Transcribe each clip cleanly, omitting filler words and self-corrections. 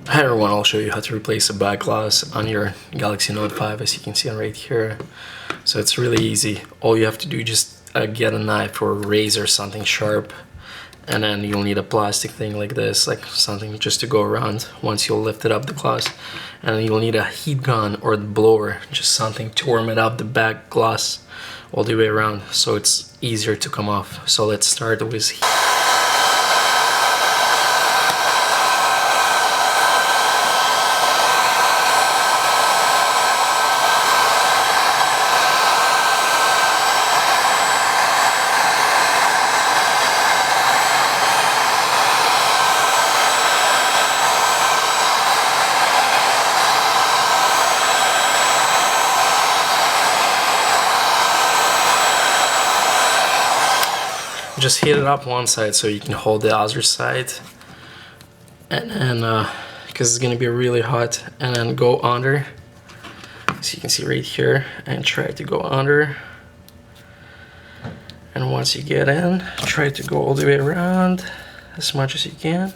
Hi everyone, I'll show you how to replace a back glass on your Galaxy Note 5, as you can see right here. So it's really easy. All you have to do is just get a knife or a razor, something sharp, and then you'll need a plastic thing like this, like something just to go around once you'll lift it up the glass. And then you'll need a heat gun or the blower, just something to warm it up the back glass all the way around so it's easier to come off. So let's start with heat. Just heat it up one side so you can hold the other side, and then because it's gonna be really hot, and then go under, so you can see right here, and try to go under. And once you get in, try to go all the way around as much as you can,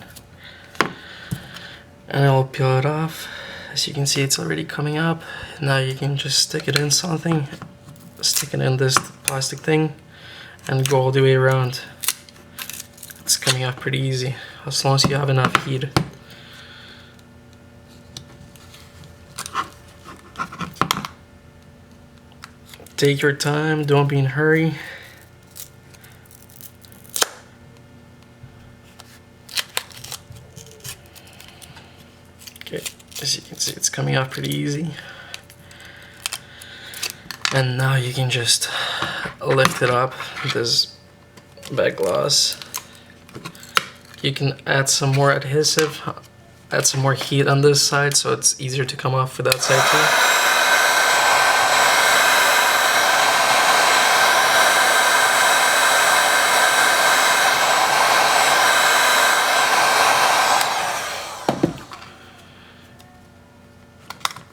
and I'll peel it off. As you can see, it's already coming up. Now you can just stick it in something, stick it in this plastic thing, and go all the way around. It's coming off pretty easy, as long as you have enough heat. Take your time, don't be in a hurry. Okay, as you can see, it's coming off pretty easy. And now you can just lift it up, this back glass. You can add some more adhesive, add some more heat on this side so it's easier to come off for that side too.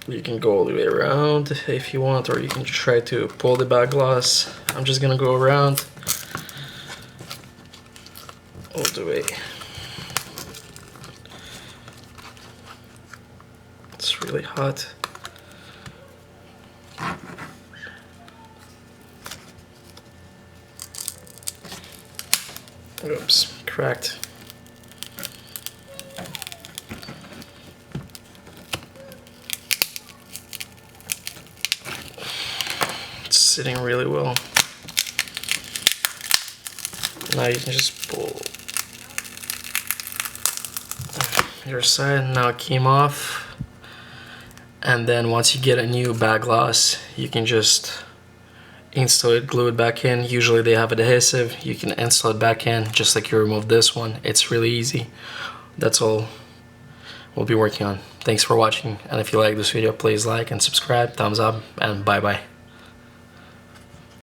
You can go all the way around if you want, or you can try to pull the back glass. I'm just gonna go around all the way. It's really hot. Oops, cracked. It's sitting really well. Now you can just pull your side. Now it came off. And then once you get a new back glass, you can just install it, glue it back in. Usually they have adhesive. You can install it back in just like you remove this one. It's really easy. That's all we'll be working on. Thanks for watching, and if you like this video, please like and subscribe, thumbs up, and bye bye.